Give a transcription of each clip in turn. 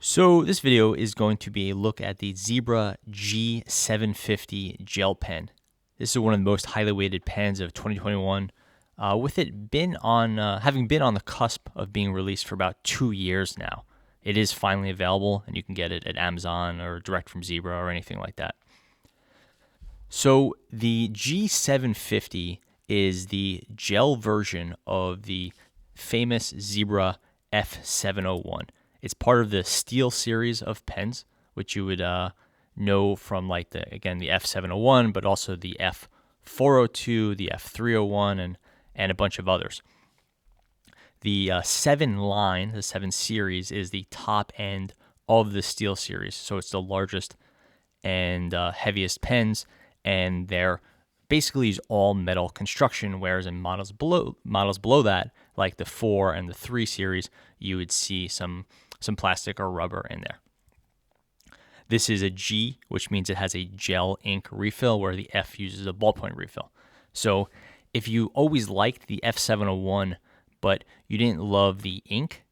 So this video is going to be a look at the Zebra G750 gel pen. This is one of the most highly weighted pens of 2021, with it been on having been on the cusp of being released for about 2 years now. It is finally available, and you can get it at Amazon or direct from Zebra or anything like that. So the G750 is the gel version of the famous Zebra F701. It's part of the Steel series of pens, which you would know from the F701, but also the F402, the F301, and a bunch of others. The 7 line, the 7 series, is the top end of the Steel series, so it's the largest and heaviest pens, and they're basically all metal construction, whereas in models below that, like the 4 and the 3 series, you would see some plastic or rubber in there. This is a G, which means it has a gel ink refill, where the F uses a ballpoint refill. So if you always liked the F701, but you didn't love the ink,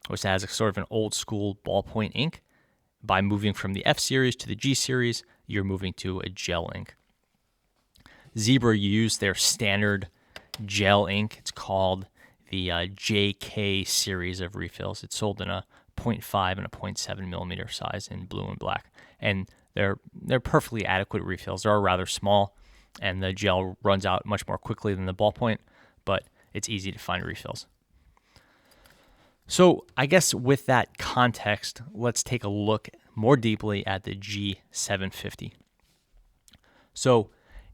which has a sort of an old school ballpoint ink, by moving from the F series to the G series, you're moving to a gel ink. Zebra used their standard gel ink. It's called the JK series of refills. It's sold in a 0.5 and a 0.7 millimeter size in blue and black, and they're perfectly adequate refills. They're rather small, and the gel runs out much more quickly than the ballpoint, but it's easy to find refills. So I guess with that context, let's take a look more deeply at the G750. So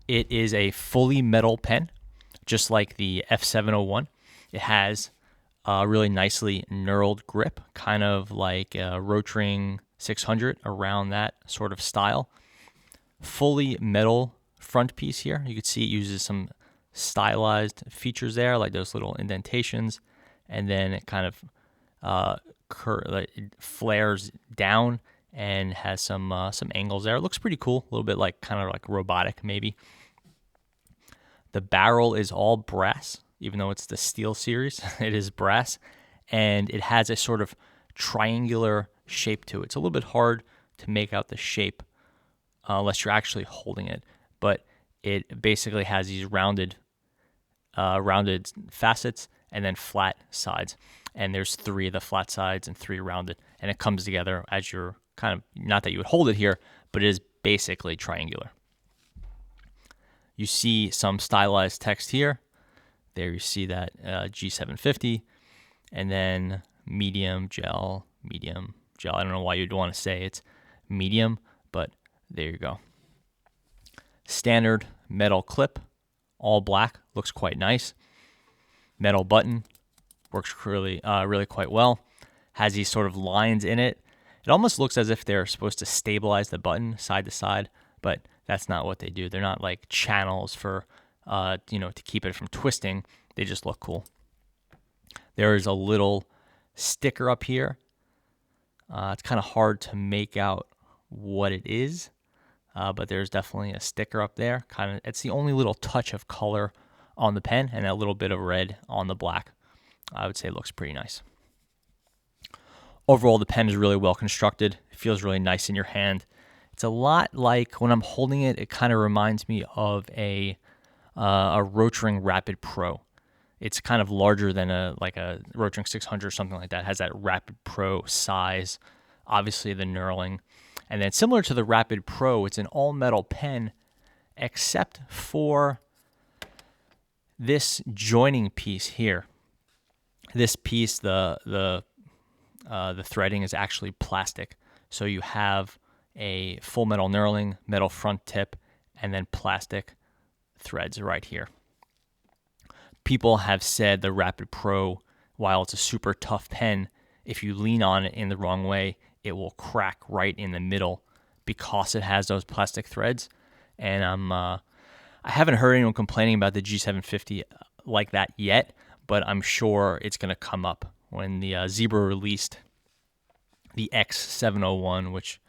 it is a fully metal pen, just like the F701. It has a really nicely knurled grip, kind of like a Rotring 600, around that sort of style. Fully metal front piece here. You can see it uses some stylized features there, like those little indentations, and then it kind of it flares down and has some angles there. It looks pretty cool, a little bit kind of like robotic maybe. The barrel is all brass, even though it's the Steel series. It is brass, and it has a sort of triangular shape to it. It's a little bit hard to make out the shape unless you're actually holding it, but it basically has these rounded facets and then flat sides. And there's 3 of the flat sides and 3 rounded, and it comes together as you're kind of, not that you would hold it here, but it is basically triangular. You see some stylized text here. There you see that G750, and then medium gel. I don't know why you'd want to say it's medium, but there you go. Standard metal clip, all black, looks quite nice. Metal button, works really quite well. Has these sort of lines in it. It almost looks as if they're supposed to stabilize the button side to side, but that's not what they do. They're not like channels for to keep it from twisting. They just look cool. There is a little sticker up here. It's kind of hard to make out what it is, but there's definitely a sticker up there. It's the only little touch of color on the pen, and a little bit of red on the black. I would say it looks pretty nice. Overall, the pen is really well constructed. It feels really nice in your hand. It's a lot like, when I'm holding it, it kind of reminds me of a Rotring Rapid Pro. It's kind of larger than a Rotring 600 or something like that. It has that Rapid Pro size, obviously the knurling. And then similar to the Rapid Pro, it's an all-metal pen, except for this joining piece here. This piece, the threading is actually plastic. So you have a full metal knurling, metal front tip, and then plastic threads right here. People have said the Rapid Pro, while it's a super tough pen, if you lean on it in the wrong way, it will crack right in the middle because it has those plastic threads. And I haven't heard anyone complaining about the G750 like that yet, but I'm sure it's going to come up when the Zebra released the X701, which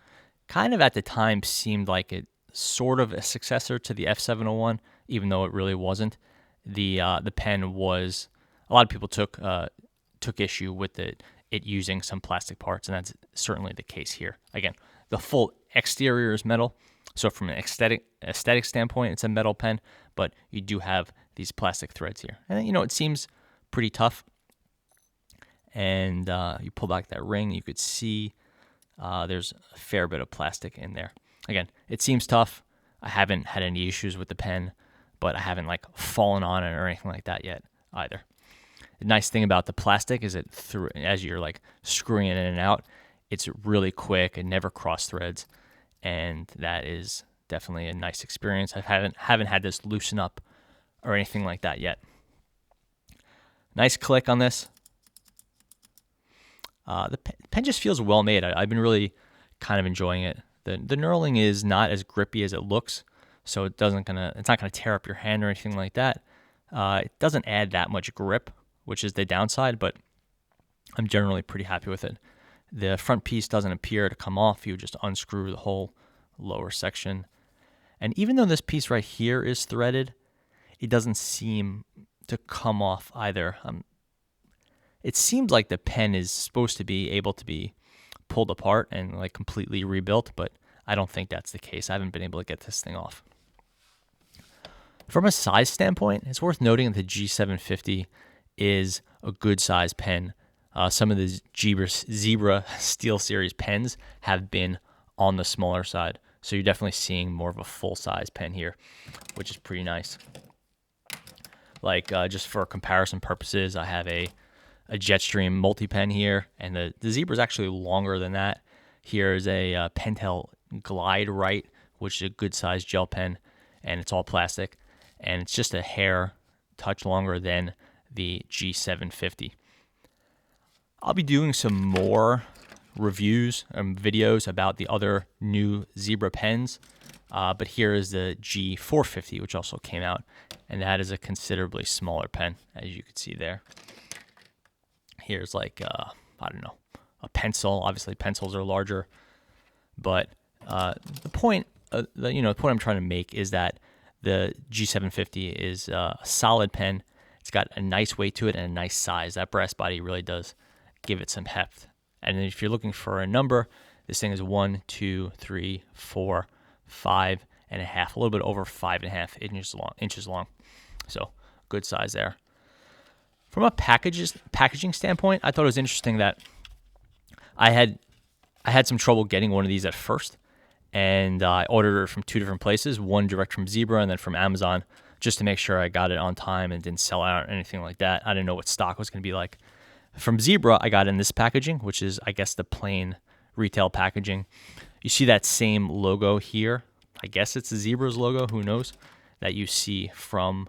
kind of at the time seemed like it sort of a successor to the F701, even though it really wasn't. The pen was, a lot of people took issue with it it using some plastic parts, and that's certainly the case here. Again, the full exterior is metal, so from an aesthetic standpoint, it's a metal pen, but you do have these plastic threads here. And it seems pretty tough. And you pull back that ring, you could see there's a fair bit of plastic in there. Again, it seems tough. I haven't had any issues with the pen, but I haven't fallen on it or anything like that yet either. The nice thing about the plastic is as you're screwing it in and out, it's really quick. It never cross threads, and that is definitely a nice experience. I haven't had this loosen up or anything like that yet. Nice click on this. The pen just feels well made. I've been really kind of enjoying it. The knurling is not as grippy as it looks, so it's not gonna tear up your hand or anything like that. It doesn't add that much grip, which is the downside, but I'm generally pretty happy with it. The front piece doesn't appear to come off. You just unscrew the whole lower section. And even though this piece right here is threaded, it doesn't seem to come off either. It seems like the pen is supposed to be able to be pulled apart and completely rebuilt, but I don't think that's the case. I haven't been able to get this thing off. From a size standpoint, it's worth noting that the G750 is a good size pen. Some of the Zebra Steel Series pens have been on the smaller side, so you're definitely seeing more of a full size pen here, which is pretty nice. Just for comparison purposes, I have a Jetstream multi-pen here, and the Zebra is actually longer than that. Here is a Pentel Glide Right, which is a good size gel pen, and it's all plastic, and it's just a hair touch longer than the G750. I'll be doing some more reviews and videos about the other new Zebra pens, but here is the G450, which also came out, and that is a considerably smaller pen, as you can see there. Here's I don't know, a pencil. Obviously, pencils are larger, but the point I'm trying to make is that the G750 is a solid pen. It's got a nice weight to it and a nice size. That brass body really does give it some heft. And if you're looking for a number, this thing is 1, 2, 3, 4, 5.5, a little bit over 5.5 inches long. So good size there. From a packaging standpoint, I thought it was interesting that I had some trouble getting one of these at first, and I ordered it from two different places, one direct from Zebra and then from Amazon, just to make sure I got it on time and didn't sell out or anything like that. I didn't know what stock was going to be like. From Zebra, I got in this packaging, which is, I guess, the plain retail packaging. You see that same logo here. I guess it's the Zebra's logo, who knows, that you see from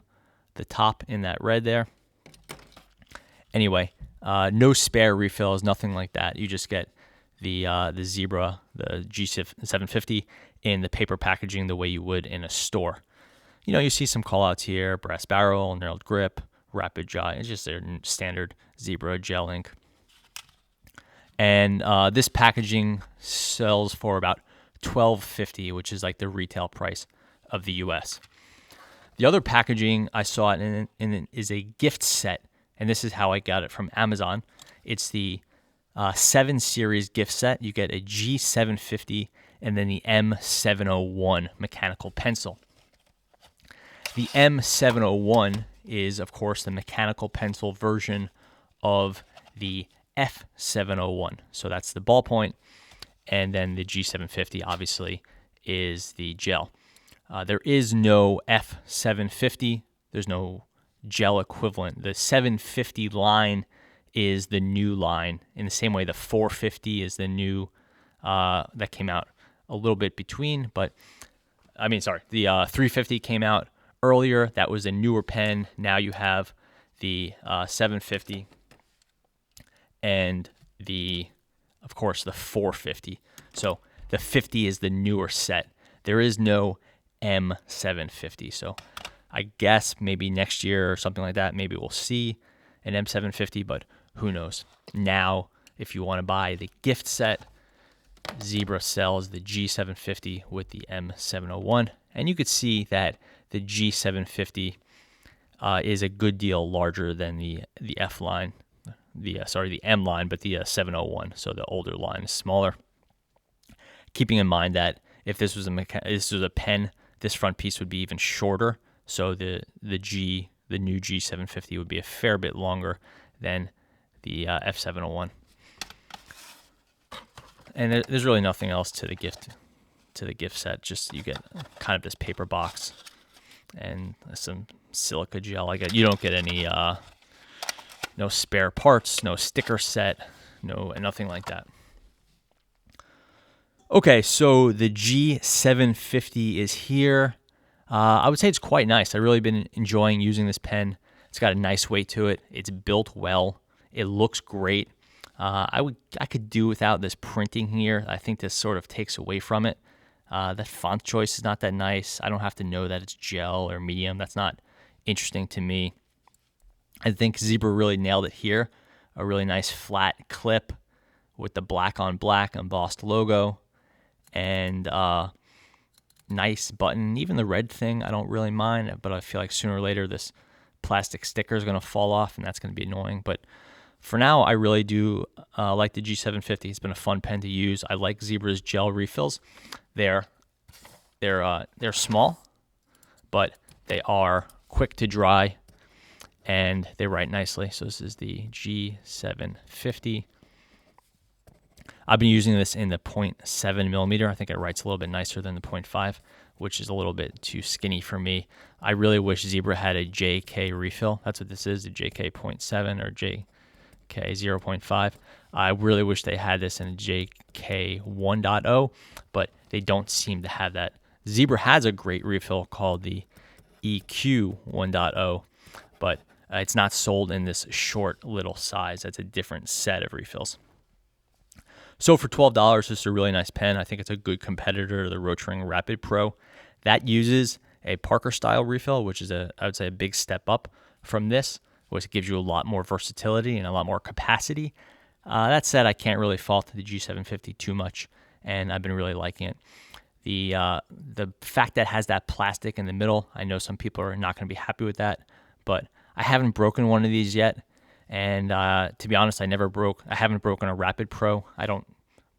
the top in that red there. Anyway, no spare refills, nothing like that. You just get the Zebra, the G750 in the paper packaging the way you would in a store. You see some callouts here: brass barrel, knurled grip, rapid dry. It's just their standard Zebra gel ink. And this packaging sells for about $12.50, which is the retail price of the U.S. The other packaging I saw is a gift set, and this is how I got it from Amazon. It's the 7 Series gift set. You get a G750 and then the M701 mechanical pencil. The M701 is, of course, the mechanical pencil version of the F701. So that's the ballpoint, and then the G750 obviously is the gel. There is no F750. There's no gel equivalent. The 750 line is the new line, in the same way the 450 is the new that came out a little bit between. But the 350 came out earlier. That was a newer pen. Now you have the 750 and of course, the 450. So the 50 is the newer set. There is no M750. So I guess maybe next year or something like that, maybe we'll see an M750, but who knows. Now, if you want to buy the gift set, Zebra sells the G750 with the M701, and you could see that the G750 is a good deal larger than the F line. the M line, but the 701. So the older line is smaller. Keeping in mind that if this was a pen, this front piece would be even shorter. So the new G750 would be a fair bit longer than the F701. And there's really nothing else to the gift set. Just you get kind of this paper box and some silica gel. You don't get any no spare parts, no sticker set, nothing like that. Okay, so the G750 is here. I would say it's quite nice. I've really been enjoying using this pen. It's got a nice weight to it. It's built well. It looks great. I could do without this printing here. I think this sort of takes away from it. That font choice is not that nice. I don't have to know that it's gel or medium. That's not interesting to me. I think Zebra really nailed it here. A really nice flat clip with the black on black embossed logo, and nice button. Even the red thing, I don't really mind, but I feel like sooner or later this plastic sticker is going to fall off, and that's going to be annoying. But for now, I really do like the G750. It's been a fun pen to use. I like Zebra's gel refills. They're small, but they are quick to dry, and they write nicely. So this is the G750. I've been using this in the 0.7 millimeter. I think it writes a little bit nicer than the 0.5, which is a little bit too skinny for me. I really wish Zebra had a JK refill. That's what this is, the JK 0.7 or JK 0.5. I really wish they had this in a JK 1.0, but they don't seem to have that. Zebra has a great refill called the EQ 1.0, but it's not sold in this short little size. That's a different set of refills. So for $12, this is a really nice pen. I think it's a good competitor to the Rotring Rapid Pro. That uses a Parker style refill, which is I would say a big step up from this, which gives you a lot more versatility and a lot more capacity. That said, I can't really fault the G750 too much, and I've been really liking it. The fact that it has that plastic in the middle, I know some people are not going to be happy with that, but I haven't broken one of these yet. And to be honest, I haven't broken a Rapid Pro. I don't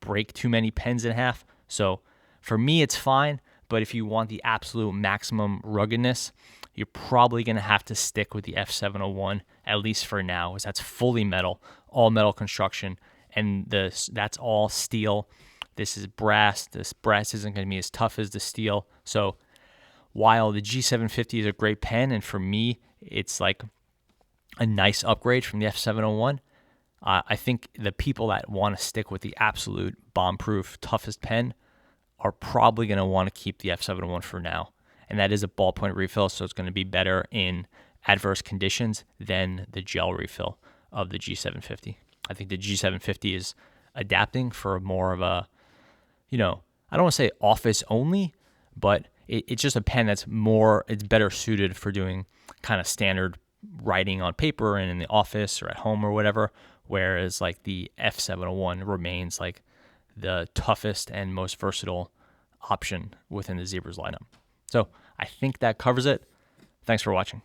break too many pens in half. So for me, it's fine. But if you want the absolute maximum ruggedness, you're probably going to have to stick with the F701, at least for now, because that's fully metal, all metal construction. And that's all steel. This is brass. This brass isn't going to be as tough as the steel. So while the G750 is a great pen, and for me, it's like a nice upgrade from the F701, I think the people that want to stick with the absolute bomb-proof, toughest pen are probably going to want to keep the F701 for now. And that is a ballpoint refill, so it's going to be better in adverse conditions than the gel refill of the G750. I think the G750 is adapting for more of a, I don't want to say office only, but it's just a pen it's better suited for doing kind of standard writing on paper and in the office or at home or whatever, whereas like the F701 remains like the toughest and most versatile option within the Zebra's lineup. So I think that covers it. Thanks for watching.